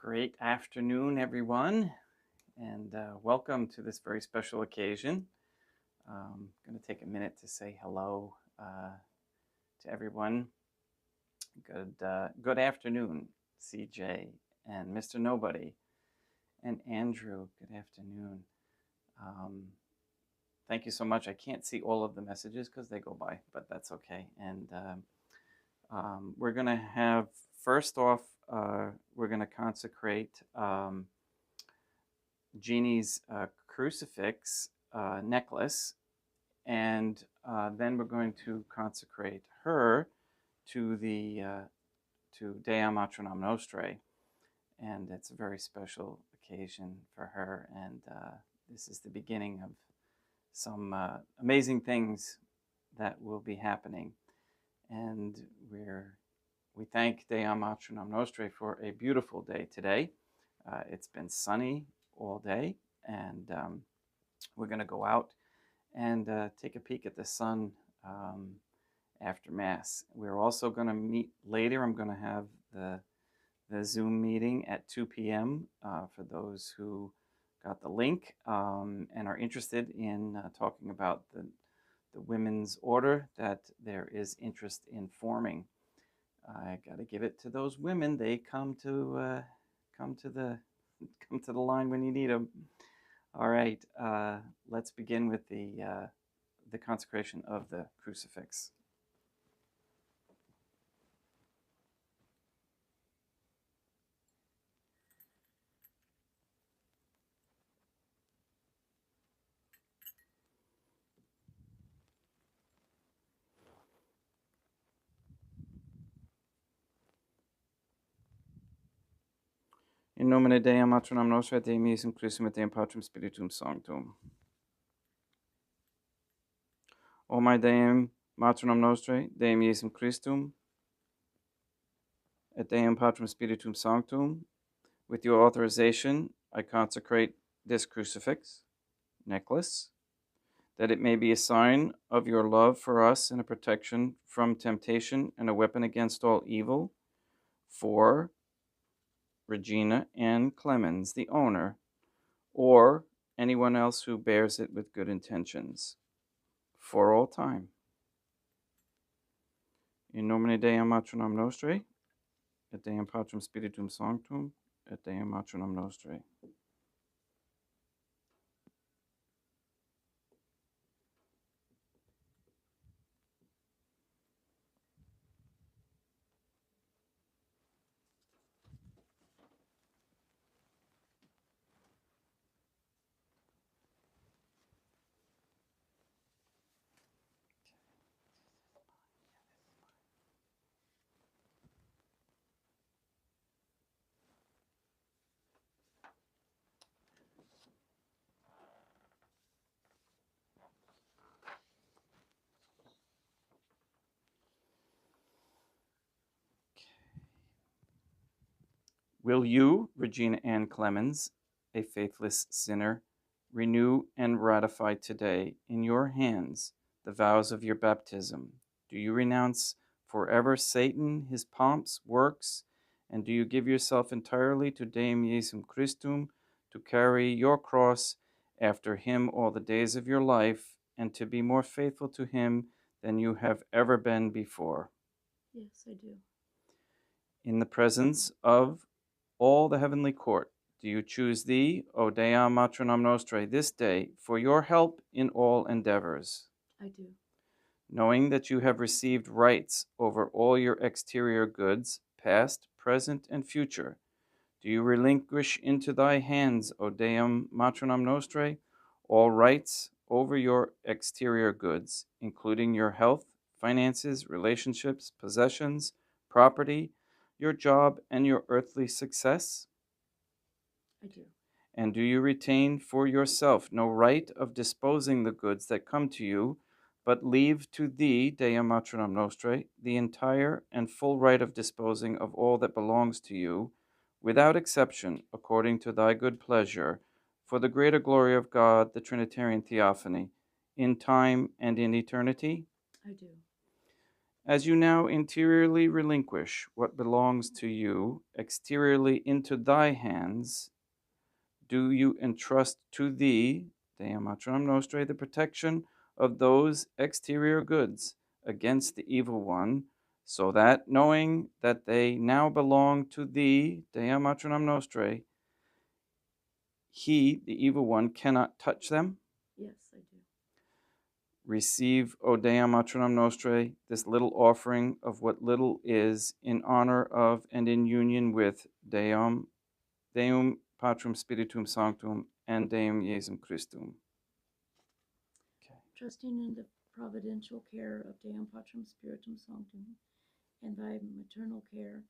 Great afternoon, everyone, and welcome to this very special occasion. I'm going to take a minute to say hello to everyone. Good afternoon, CJ and Mr. Nobody and Andrew. Good afternoon. Thank you so much. I can't see all of the messages because they go by, but that's okay. And we're going to have, first off, we're going to consecrate Jeannie's crucifix necklace, and then we're going to consecrate her to the to Deum Matronam Nostrae, and it's a very special occasion for her. And this is the beginning of some amazing things that will be happening. And we thank Deum Matronam Nostrae for a beautiful day today. It's been sunny all day, and we're going to go out and take a peek at the sun after Mass. We're also going to meet later. I'm going to have the Zoom meeting at 2 p.m. For those who got the link and are interested in talking about the women's order that there is interest in forming. I got to give it to those women. They come to the line when you need them. All right, let's begin with the consecration of the crucifix. In nomine Deum Matronam Nostrae, Deum Iesum Christum et Deum Patrum Spiritum Sanctum. O my Deum Matronam Nostrae, Deum Iesum Christum et Deum Patrum Spiritum Sanctum, with your authorization, I consecrate this crucifix necklace, that it may be a sign of your love for us and a protection from temptation and a weapon against all evil, for Regina Ann Clemens, the owner, or anyone else who bears it with good intentions, for all time. In nomine Deum Matronam Nostrae, et Deum Patrum Spiritum Sanctum, et Deum Matronam Nostrae. Will you, Regina Ann Clemens, a faithless sinner, renew and ratify today in your hands the vows of your baptism? Do you renounce forever Satan, his pomps, works, and do you give yourself entirely to Deum Iesum Christum, to carry your cross after him all the days of your life, and to be more faithful to him than you have ever been before? Yes, I do. In the presence of all the heavenly court, do you choose thee, O Deum Matronam Nostrae, this day for your help in all endeavors? I do. Knowing that you have received rights over all your exterior goods, past, present, and future, do you relinquish into thy hands, O Deum Matronam Nostrae, all rights over your exterior goods, including your health, finances, relationships, possessions, property, your job, and your earthly success? I do. And do you retain for yourself no right of disposing the goods that come to you, but leave to thee, Deum Matronam Nostrae, the entire and full right of disposing of all that belongs to you, without exception, according to thy good pleasure, for the greater glory of God, the Trinitarian Theophany, in time and in eternity? I do. As you now interiorly relinquish what belongs to you exteriorly into thy hands, do you entrust to thee, Deum Matronam Nostrae, the protection of those exterior goods against the evil one, so that, knowing that they now belong to thee, Deum Matronam Nostrae, he, the evil one, cannot touch them? Yes, I do. Receive, O Deum Matronam Nostrae, this little offering of what little is, in honor of and in union with Deum Patrum Spiritum Sanctum and Deum Jesum Christum. Okay. Trusting in the providential care of Deum Patrum Spiritum Sanctum and thy maternal care,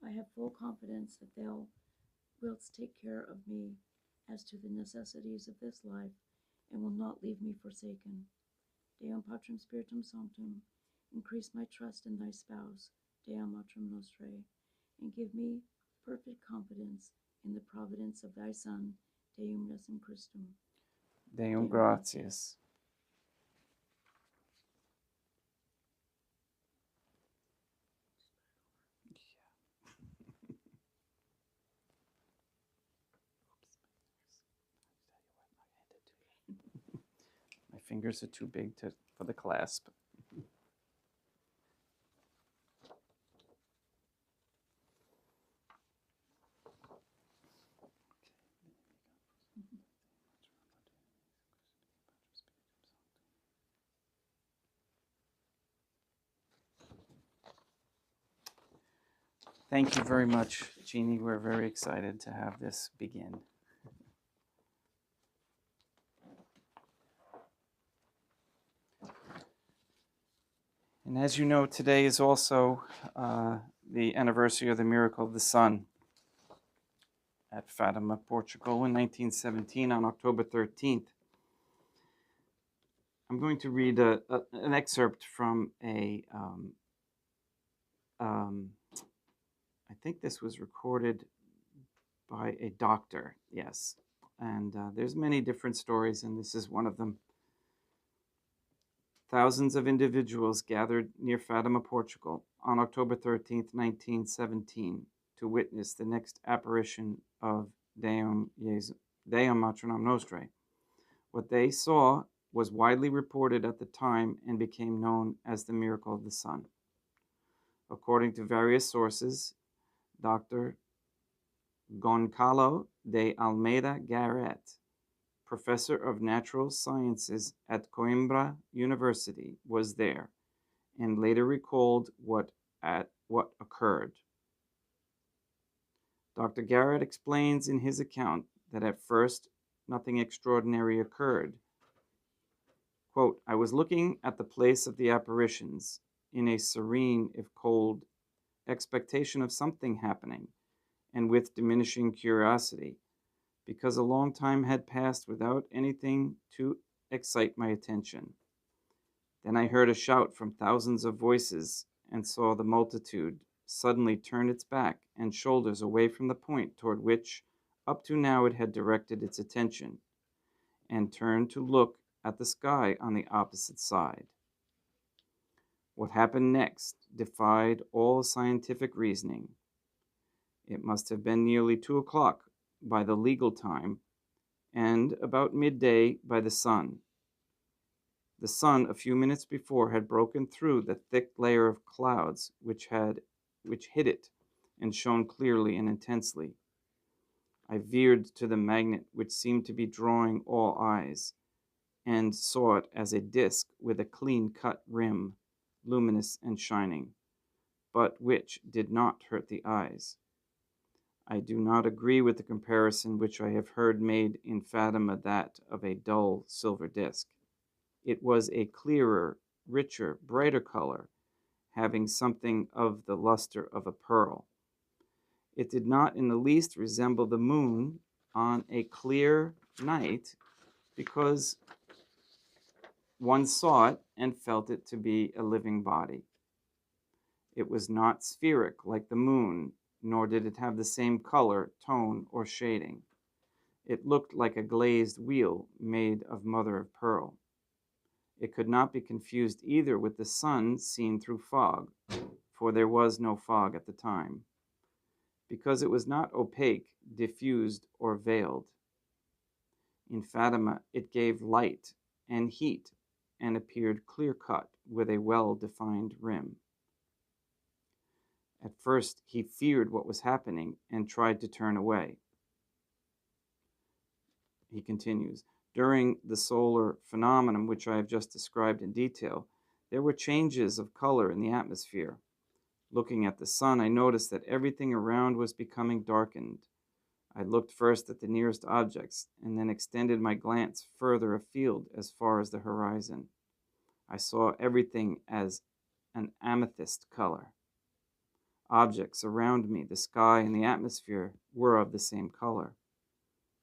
I have full confidence that thou wilt take care of me as to the necessities of this life, and will not leave me forsaken. Deum Patrum Spiritum Sanctum, increase my trust in thy spouse, Deum Matrum Nostrae, and give me perfect confidence in the providence of thy Son, Deum Jesum Christum. Deum gratias. My fingers are too big for the clasp. Thank you very much, Jeannie. We're very excited to have this begin. And as you know, today is also the anniversary of the miracle of the sun at Fatima, Portugal in 1917 on October 13th. I'm going to read an excerpt from I think this was recorded by a doctor, yes. And there's many different stories, and this is one of them. Thousands of individuals gathered near Fatima, Portugal on October 13th, 1917, to witness the next apparition of Deum Matronam Nostrae. What they saw was widely reported at the time and became known as the miracle of the sun. According to various sources, Dr. Goncalo de Almeida Garrett, professor of natural sciences at Coimbra University, was there and later recalled what occurred. Dr. Garrett explains in his account that at first nothing extraordinary occurred. Quote, I was looking at the place of the apparitions in a serene, if cold, expectation of something happening, and with diminishing curiosity, because a long time had passed without anything to excite my attention. Then I heard a shout from thousands of voices and saw the multitude suddenly turn its back and shoulders away from the point toward which up to now it had directed its attention, and turn to look at the sky on the opposite side. What happened next defied all scientific reasoning. It must have been nearly 2 o'clock by the legal time, and about midday by the sun. The sun, a few minutes before, had broken through the thick layer of clouds which hid it, and shone clearly and intensely. I veered to the magnet which seemed to be drawing all eyes, and saw it as a disk with a clean-cut rim, luminous and shining, but which did not hurt the eyes. I do not agree with the comparison which I have heard made in Fatima, that of a dull silver disk. It was a clearer, richer, brighter color, having something of the luster of a pearl. It did not in the least resemble the moon on a clear night, because one saw it and felt it to be a living body. It was not spheric like the moon, nor did it have the same color, tone, or shading. It looked like a glazed wheel made of mother of pearl. It could not be confused either with the sun seen through fog, for there was no fog at the time, because it was not opaque, diffused, or veiled. In Fatima, it gave light and heat and appeared clear-cut with a well-defined rim. At first, he feared what was happening and tried to turn away. He continues, during the solar phenomenon, which I have just described in detail, there were changes of color in the atmosphere. Looking at the sun, I noticed that everything around was becoming darkened. I looked first at the nearest objects and then extended my glance further afield as far as the horizon. I saw everything as an amethyst color. Objects around me, the sky and the atmosphere, were of the same color.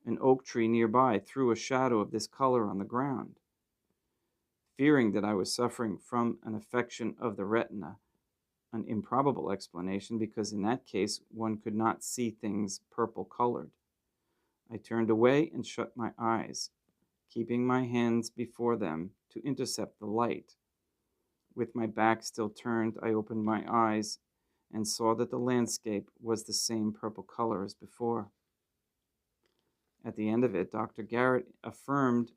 An oak tree nearby threw a shadow of this color on the ground. Fearing that I was suffering from an affection of the retina, an improbable explanation because in that case one could not see things purple-colored, I turned away and shut my eyes, keeping my hands before them to intercept the light. With my back still turned, I opened my eyes and saw that the landscape was the same purple color as before. At the end of it, Dr. Garrett affirmed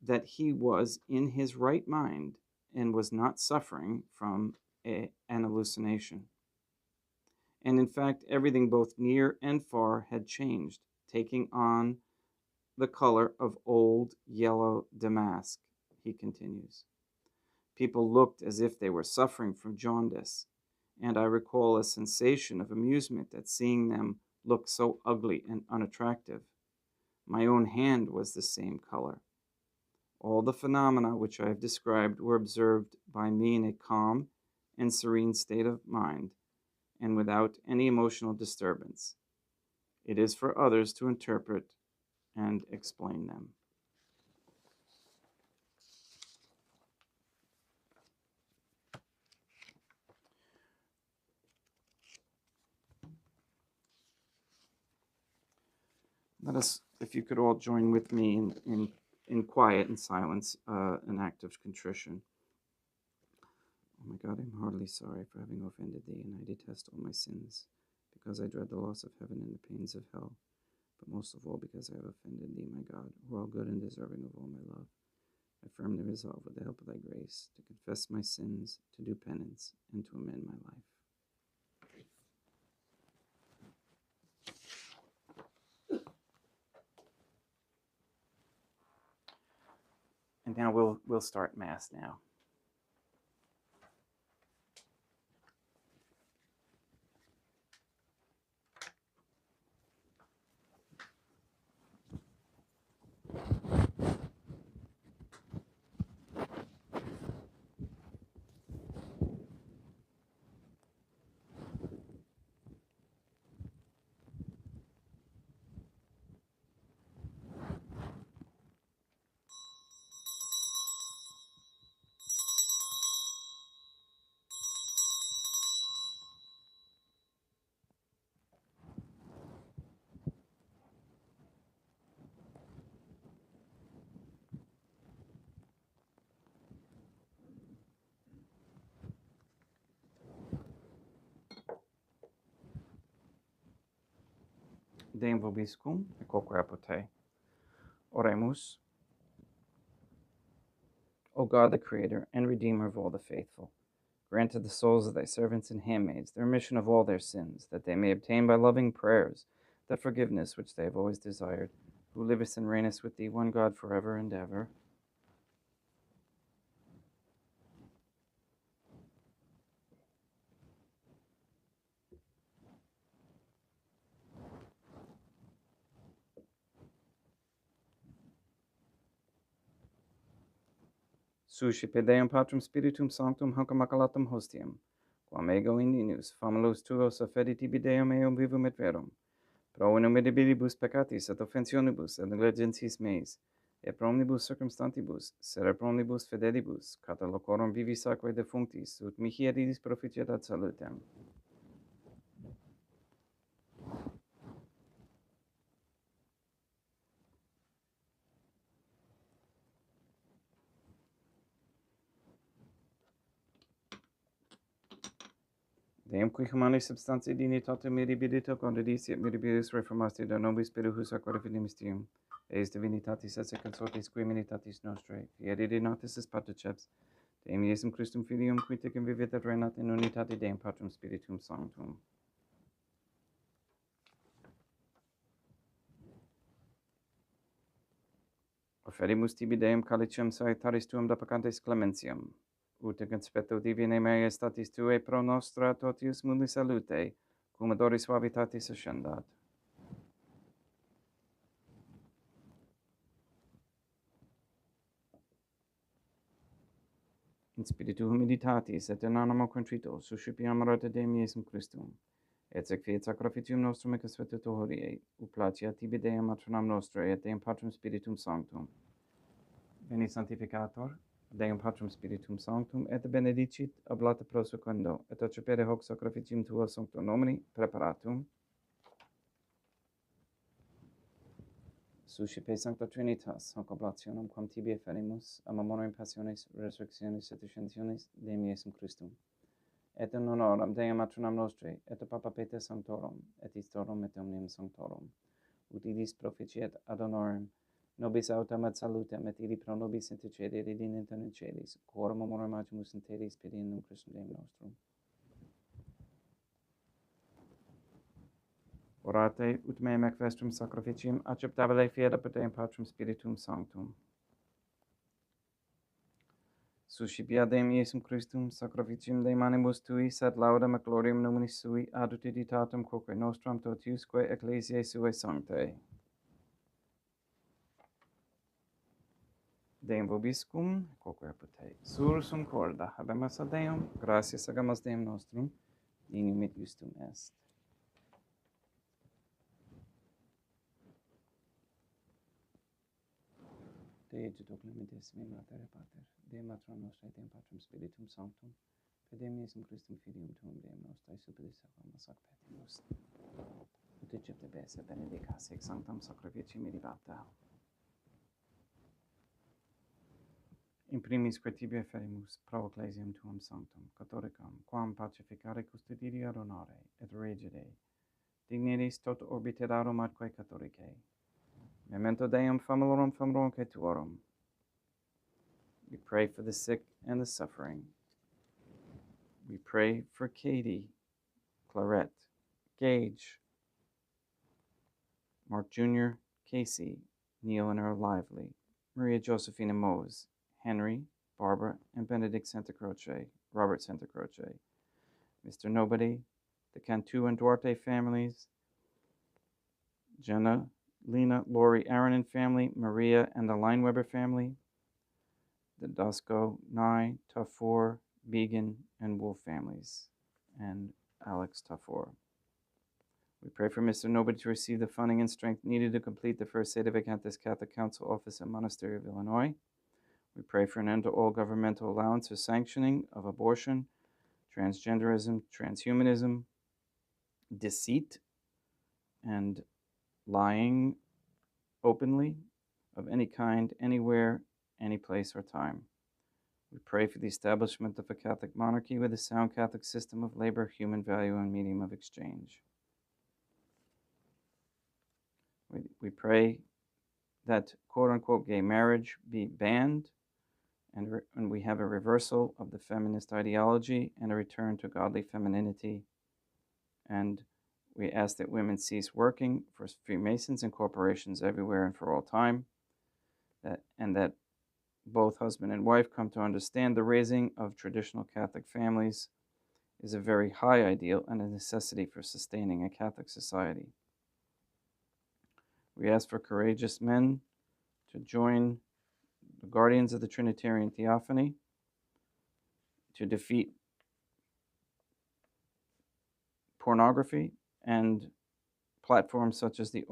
that he was in his right mind and was not suffering from an hallucination. And in fact, everything both near and far had changed, taking on the color of old yellow damask, he continues. People looked as if they were suffering from jaundice, and I recall a sensation of amusement at seeing them look so ugly and unattractive. My own hand was the same color. All the phenomena which I have described were observed by me in a calm and serene state of mind, and without any emotional disturbance. It is for others to interpret and explain them. Let us, if you could all join with me in quiet and silence, an act of contrition. Oh my God, I'm heartily sorry for having offended thee, and I detest all my sins, because I dread the loss of heaven and the pains of hell, but most of all because I have offended thee, my God, who are all good and deserving of all my love. I firmly resolve, with the help of thy grace, to confess my sins, to do penance, and to amend my life. And now we'll start Mass now. Deum vobiscum, et quoque apote. Oremus. O God, the Creator and Redeemer of all the faithful, grant to the souls of thy servants and handmaids the remission of all their sins, that they may obtain by loving prayers the forgiveness which they have always desired, who livest and reignest with thee, one God, forever and ever. Suscipe Deum Patrum Spiritum Sanctum hanc immaculatum hostiam, quam ego in ninus famulos tuos affedi tibi Deum eum vivum et verum, pro innumerabilibus peccatis et offensionibus et negligentis meis, et pro omnibus circumstantibus, sed pro omnibus fidelibus, cata locorum vivis aquae defunctis, ut mihi eridis proficietat salutem. Deum qui humani substantia dignitatem mirabilita condidis et mirabilis reformasti da nobis spiritus aquae fidemistium, eis divinitatis esse consortis qui minitatis nostrae, fieri natis is patriceps, Deum Iesum Christum Filium, qui tecum vivit et reinat in unitate Deum Patrum Spiritum Sanctum. Oferimus tibi Deum calicem salutaris tuum da peccantes clementiam, ut in conspecto divinae majestatis tuae pro nostra totius mundi salute, cum adoris suavitatis ascendat. In spiritu humilitatis et in animo contrito suscipiam rota Deum Iesum Christum, et sec fiat sacrificium nostrum et conspecto hodie, ut placia tibi Deum matronam nostrae et Deum Patrum Spiritum Sanctum. Bene sanctificator, Deum Patrum Spiritum Sanctum, et benedicit oblata prosequendo, et accepere hoc sacrificium tuo sancto nomini preparatum. Suscipe Sancta Trinitas, hoc oblationem quam tibi efferimus, a memoriam passionis, resurrectionis et ascensionis Deum Iesum Christum. Et in honoram Deum matronam nostrae, et Papa Peter Sanctorum, et Istorum et omnium Sanctorum, ut illis proficiet ad honorem nobis autem ad salutem, et ili pro nobis intercedere redinent in celis, quorum memoriam agimus in terris pediendum Christum Deum nostrum. Orate ut meam ec vestrum sacrificium acceptabile fiat apud Deum Patrum Spiritum Sanctum. Suscipia Deum Iesum Christum sacrificium Deum animus tui, sed laudem et gloriam nominis sui ad utilitatem quoque nostram totiusque ecclesiae suae sanctae. Deum vobiscum, quoque apud te, sursum corda, habemus ad Deum, gratias agamus Deum nostrum, dignum et justum est. Dei et clementissimi Mater et Pater, Deum Matron nostrae, Deum Patrum Spiritum Sanctum, per Deum Iesum Christum Filium Tuum, Deum nostrae, superis homus ac petimus. Ut ejecte bese benedicat ex sanctam sacrificium miribata. In primis quae tibi efferimus pro ecclesiam tuum sanctum, catholicam, quam pacificare custodire ad honore, et regere, digneris tot orbiterarum atque catholicae. Memento Deum famulorum famulorum tuorum. We pray for the sick and the suffering. We pray for Katie, Clarette, Gage, Mark Jr., Casey, Neil and Earl Lively, Maria Josephina Mose, Henry, Barbara, and Benedict Santa Croce, Robert Santa Croce, Mr. Nobody, the Cantu and Duarte families, Jenna, Lena, Lori, Aaron and family, Maria and the Lineweber family, the Dosco, Nye, Tafur, Began, and Wolf families, and Alex Tafur. We pray for Mr. Nobody to receive the funding and strength needed to complete the first Sede Vacantes Catholic Council office at Monastery of Illinois. We pray for an end to all governmental allowance or sanctioning of abortion, transgenderism, transhumanism, deceit, and lying openly of any kind, anywhere, any place or time. We pray for the establishment of a Catholic monarchy with a sound Catholic system of labor, human value, and medium of exchange. We pray that quote-unquote gay marriage be banned, and we have a reversal of the feminist ideology and a return to godly femininity. And we ask that women cease working for Freemasons and corporations everywhere and for all time, and that both husband and wife come to understand the raising of traditional Catholic families is a very high ideal and a necessity for sustaining a Catholic society. We ask for courageous men to join the guardians of the Trinitarian Theophany to defeat pornography and platforms such as the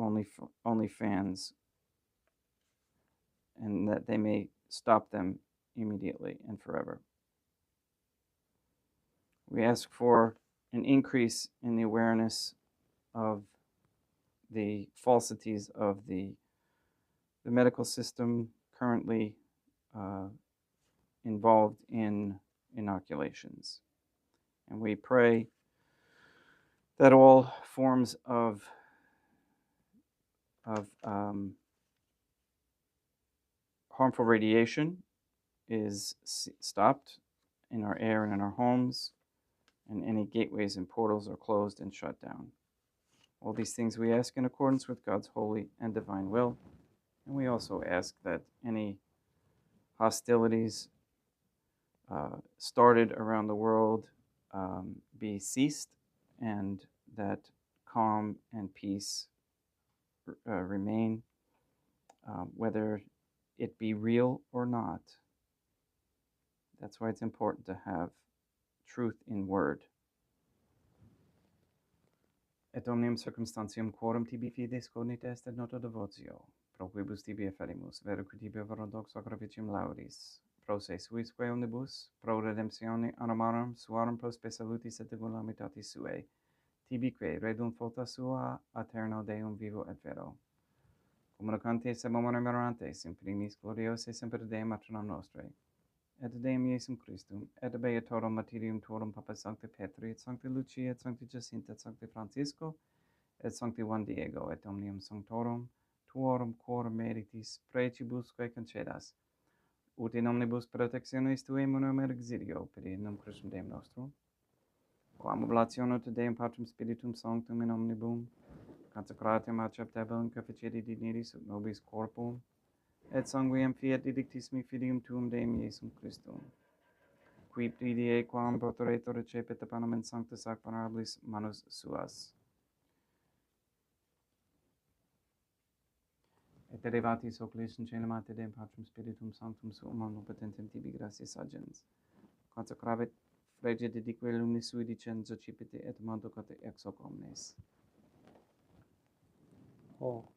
OnlyFans, and that they may stop them immediately and forever. We ask for an increase in the awareness of the falsities of the medical system currently involved in inoculations. And we pray that all forms of harmful radiation is stopped in our air and in our homes, and any gateways and portals are closed and shut down. All these things we ask in accordance with God's holy and divine will, and we also ask that any hostilities started around the world be ceased, and that calm and peace remain, whether it be real or not. That's why it's important to have truth in word. Et omnium circumstantium quorum tibi fides cognit est et nota devotio, pro quibus tibi efferimus, vero qui tibi verodox sacraficium lauris, pro se suisque omnibus, pro redemptione anomarum suarum pro spe salutis et egulamitatis suae, tibique redum fota sua aeterno Deum vivo et vero. Communicantes et memorantes in primis gloriose semper Deum matronam nostrae, et Deum Iesum Christum, et beatorum martyrium tuorum Papa Sancti Petri, et Sancti Lucia, et Sancti Jacinta, et Sancti Francisco, et Sancti Juan Diego, et omnium sanctorum tuorum quorum meritis precibusque concedas, ut in omnibus protectionis tuae munum et exilio, per innum Christum Deum nostrum, quam oblationem te Deum Patrum Spiritum Sanctum in omnibus, consecratium acceptabile conficere dignitis ut nobis corpum, et sanguinem fiat didictissimi filium tuum Deum Iesum Christum, qui pridie quam poteretur recepit panem in sancta sacramentablis manus suas. Et derivatis oculis in caelum ate Deum Patrum Spiritum Sanctum suum omnipotentem tibi gratias agens, consecravit frege dedique lumis sui dicens ocipite et manducate ex hoc omnes. Hoc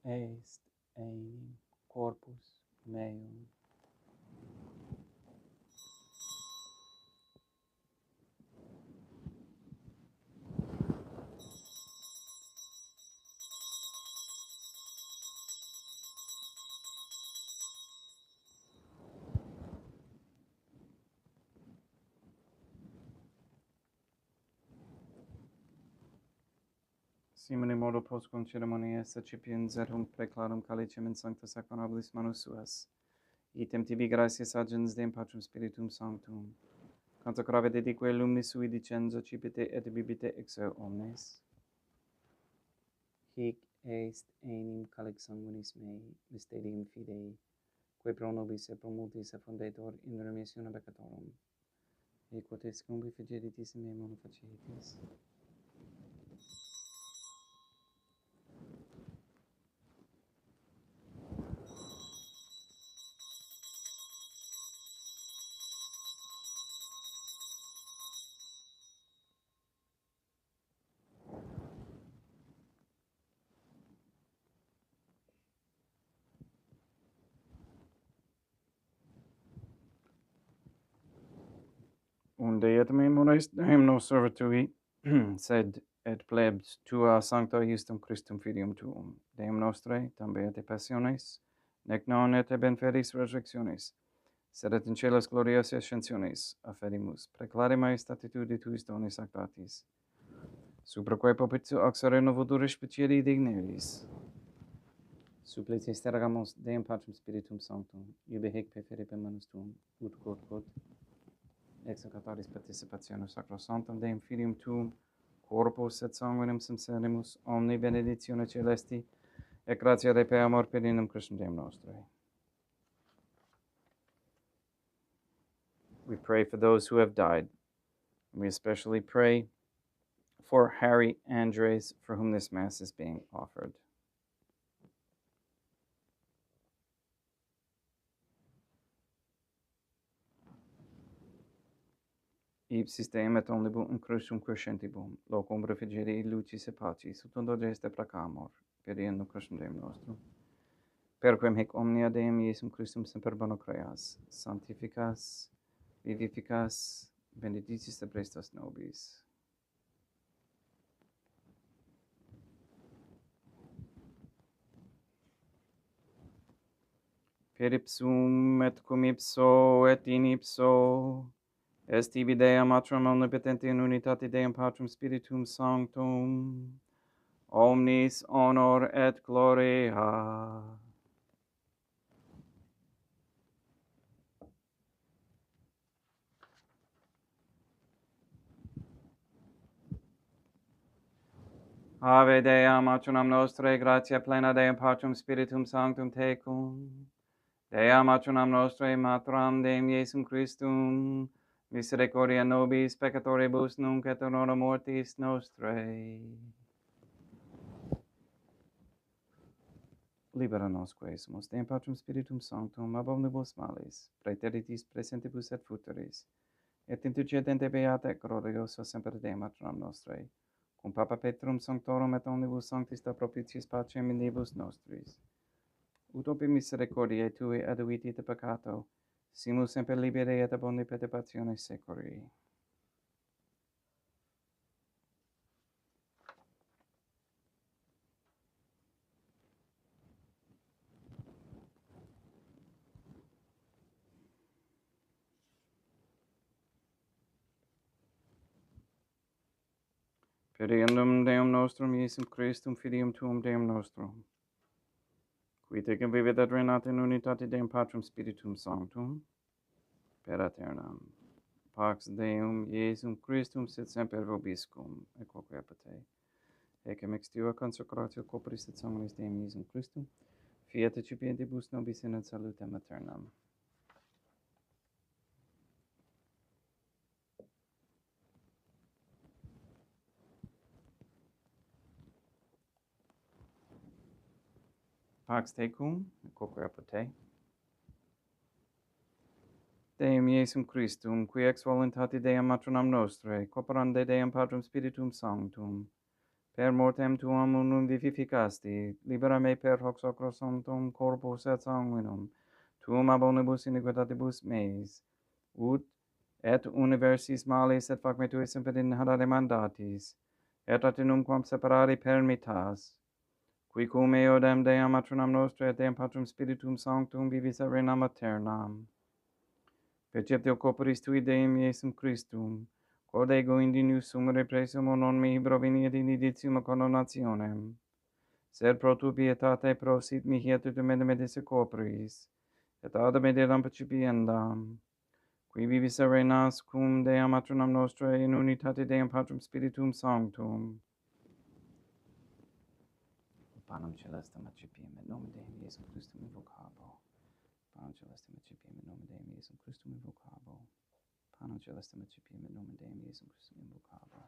est enim corpus meum. Simone modo postcum ceremoniae accipiens et hunc preclarum calicem in sancta sacramentablis manus suas, item tibi gratias agens Deum Patrum Spiritum Sanctum, consecrave dedique lumis sui dicens occipite et bibite ex omnes. Hic est enim calix sanguinis mei, mysterium fidei, quae pro nobis et pro multis effundetur in remissione peccatorum, et quod est cum figeritis in me mono facietis. Unde et me mones Deum nos servitui, sed et plebs tua sancta justum Christum filium tuum, Deum nostre, tambe et passiones, nec non et benferis resurrectionis, sed et in celos glorias ascensionis afferimus, preclare majestatitudi tuis donis actatis, supraque propitio auxere novodur specieri digneris. Supplices tergamos Deum Patrum Spiritum Sanctum, iube hic preferibim manus tuum, ut quod executaris participationem sacrosanctum Deum Filium Tuum, corpus et sanguinem sincerimus, omni benedictione celesti, et gratia Dei per amor per innum Christum Deum nostre. We pray for those who have died. We especially pray for Harry Andres, for whom this Mass is being offered. Ipsis Deum et omnibus in Christum crescentibum, locum refrigerii lucis et pacis, ut undo geste placamur, per innum Christum Deum nostrum. Perquem hic omnia Deum Iesum Christum semper bono creas, sanctificas, vivificas, benedictis te prestas nobis. Per ipsum et cum ipso et in ipso Est tibi Deum Matrum omnipotenti in unitate Deum Patrum Spiritum Sanctum, omnis honor et gloria. Ave Deum Matronam Nostrae, gratia plena Deum Patrum Spiritum Sanctum tecum. Deum Matronam Nostrae, Matram Deum Iesum Christum, misericordia nobis peccatoribus nunc et in hora mortis nostrae. Libera nos quesumus, Deum Patrum Spiritum Sanctum, ab omnibus malis, praeteritis presentibus et futuris, et intercedente beata et gloriosa semper Deum Matronam Nostrae, cum Papa Petrum Sanctorum et omnibus sanctis da propitiis pacem in nibus nostris. Ut opi misericordiae tui aduiti te peccato, simus semper liberi et ab omni perturbazione securi. Periendum Deum nostrum Iesum Christum filium tuum Deum nostrum, qui tecum vivit et reinat in unitate Deum Patrum Spiritum Sanctum, per aeternam. Pax Deum Iesum Christum sit semper vobiscum, et quoque apate. Ecce extiva consecratio corporis et sanguinis Deum Iesum Christum, fiat recipientibus nobis in et salutem aeternam. Pax tecum, et quoque apate. Deum Iesum Christum, qui ex voluntate Deum Matronam Nostrae, corporande Deum Patrum Spiritum Sanctum, per mortem tuam unum vivificasti, libera me per hoc sacrosanctum corpus et sanguinum, tuum ab omnibus iniquitatibus meis, ut et universis malis et facme tui semper in hadare mandatis, et atinumquam separari permittas, qui cum eodem Deum Matronam Nostrae et Deum Patrum Spiritum Sanctum vivis et reinam aeternam. Perceptio corporis tui Deum Iesum Christum, quod ego indinius sumere presum non mihi proveniet in editium condonationem, sed pro tu pietate prosit mihi et tutum medis corporis, et ad mededam percipiendam, qui vivis et reinas cum Deum Matronam Nostrae in unitate Deum Patrum Spiritum Sanctum. Panem celestem accipiem et nomen Deum Iesum Christum invocabo. Panem celestem accipiem et nomen Deum Iesum Christum invocabo. Panem celestem accipiem et nomen Deum Iesum Christum invocabo.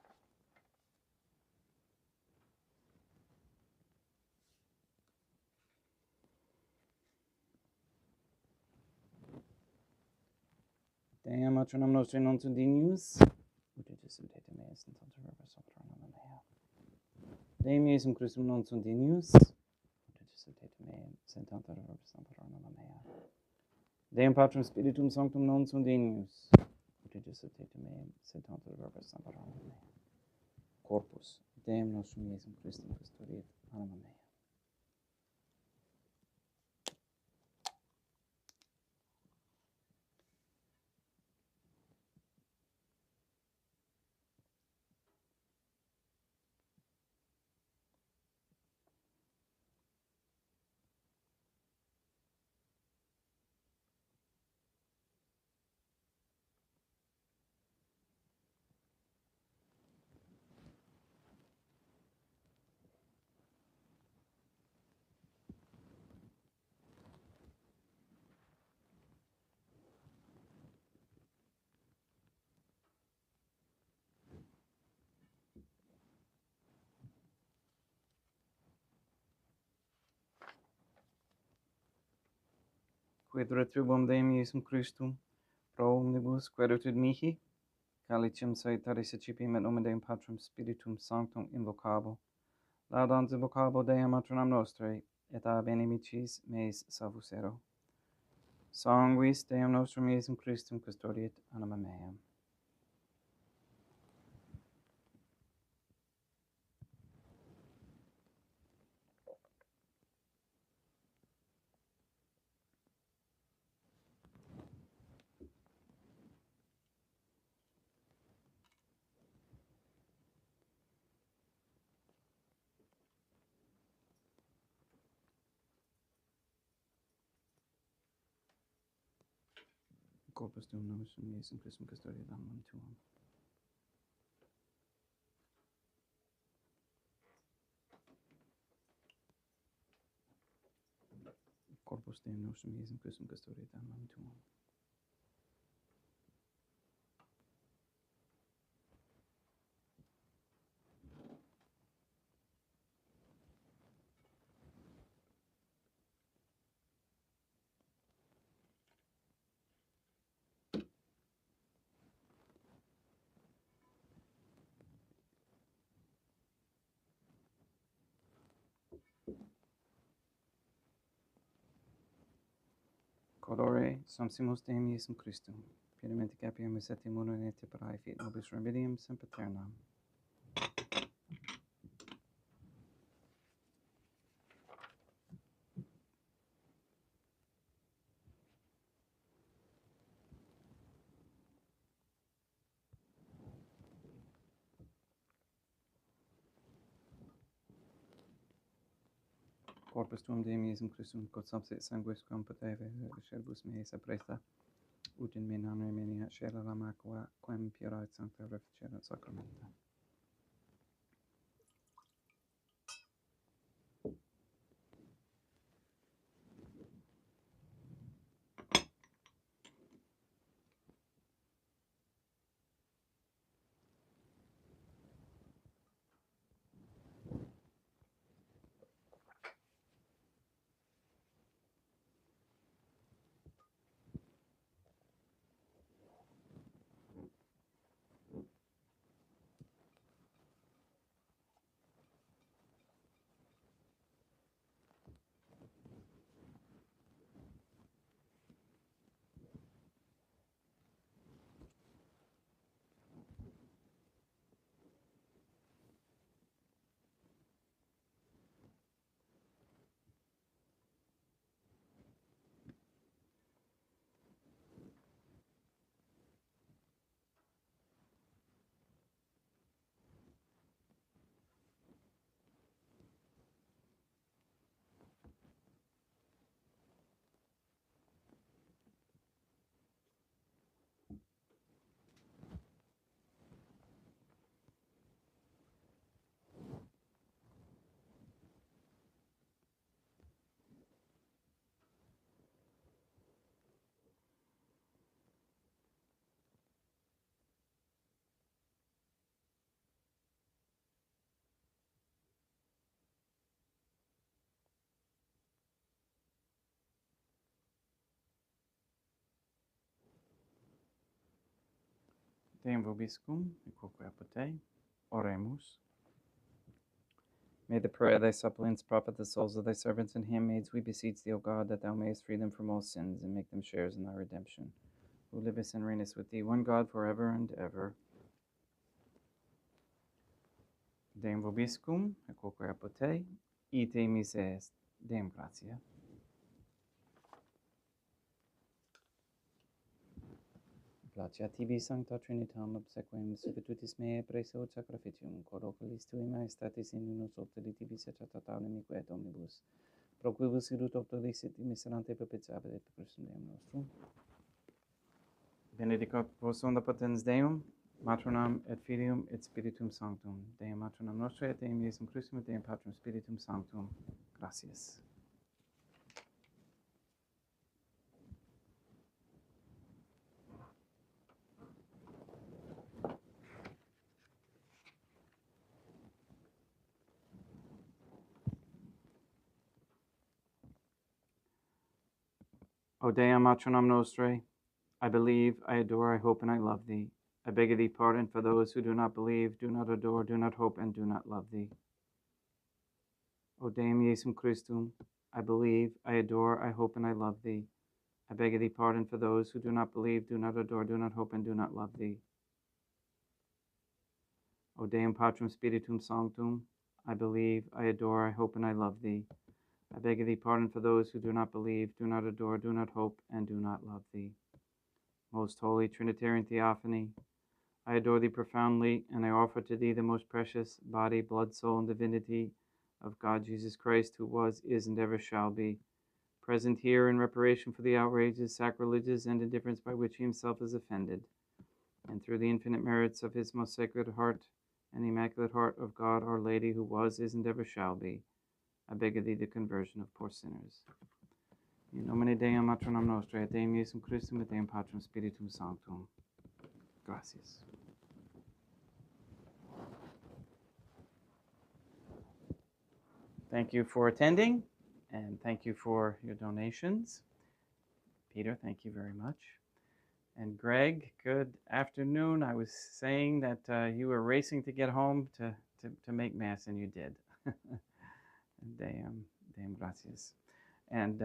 Deum Matronam Nostrae non sundinius, ut et suscitete meas in tanta verba sopranum mea. Deum Iesum Christum non sundinius, ut et suscitete meas in tanta verba sopranum mea. Deum Patrum Spiritum Sanctum non sundinius, ut et suscitete meas in tanta verba sopranum mea. Corpus Deum nostrum Iesum Christum custodiet anima mea. Quid retribuum Deum Iesum Christum, pro omnibus querutud mihi, calicem saitaris accipiem et nomen Deum Patrum Spiritum Sanctum invocabo, laudans invocabo Deum Matronam Nostrae, et ab inimicis meis salvusero. Sanguis Deum Nostrum Iesum Christum custodiet anima meam. Corpus Tuum Nostrum, Iesum Christum Custodia Domum Tuum. Corpus Tuum Nostrum, Iesum Christum Custodia Domum Tuum. Codore, Somsimus Deum Iesum Christum, Piedomenti capiam et mononete parae fit nobis remedium sempiternam. Corpus Tuum Deum Iesum Christum, quod subsit sanguis quam poteve cerbus meis apresta, ut in me non remediat scelera aqua, quem purat sancta reficerat sacramenta. Deum vobiscum, et quoque apud te, oremus. May the prayer of thy suppliants profit the souls of thy servants and handmaids. We beseech thee, O God, that thou mayest free them from all sins and make them sharers in thy redemption. Who livest and reignest with thee, one God, forever and ever. Deum vobiscum, et quoque apud te, ite mises. Deum gratia. Glacia tibi sancta Trinitam obsequem subitutis mea preso ut sacrificium, quod oculis tui maestatis in uno sotili tibi secatatam amique et omnibus, pro quibus irut octolicit miserante propitiabit et Christum Deum nostrum. Benedicat vos omnipotens Deum, Matronam et Filium et Spiritum Sanctum, Deum Matronam Nostre et Deum Iesum Christum et Deum Patrum Spiritum Sanctum. Gratias. O Deum Matronam Nostrae, I believe, I adore, I hope, and I love thee. I beg of thee pardon for those who do not believe, do not adore, do not hope, and do not love thee. O Deum Iesum Christum, I believe, I adore, I hope, and I love thee. I beg of thee pardon for those who do not believe, do not adore, do not hope, and do not love thee. O Deum Patrum Spiritum Sanctum, I believe, I adore, I hope, and I love thee. I beg of thee pardon for those who do not believe, do not adore, do not hope, and do not love thee. Most Holy Trinitarian Theophany, I adore thee profoundly, and I offer to thee the most precious body, blood, soul, and divinity of God Jesus Christ, who was, is, and ever shall be, present here in reparation for the outrages, sacrileges, and indifference by which he himself is offended, and through the infinite merits of his most sacred heart and immaculate heart of God our Lady, who was, is, and ever shall be, I beg of thee the conversion of poor sinners. In nomine Deum matronam nostra, et Deum Iesum Christum, et Deum Patrum Spiritum Sanctum. Gracias. Thank you for attending, and thank you for your donations. Peter, thank you very much. And Greg, good afternoon. I was saying that you were racing to get home to make Mass, and you did. Deum gracias. And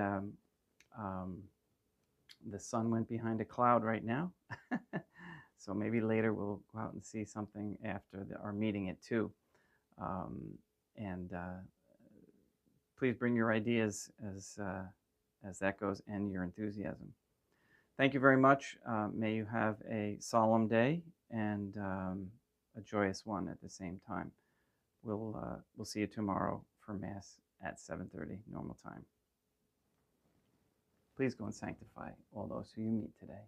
the sun went behind a cloud right now. So maybe later we'll go out and see something after our meeting at 2. Please bring your ideas as that goes and your enthusiasm. Thank you very much. May you have a solemn day and a joyous one at the same time. We'll see you tomorrow for Mass at 7:30 normal time. Please go and sanctify all those who you meet today.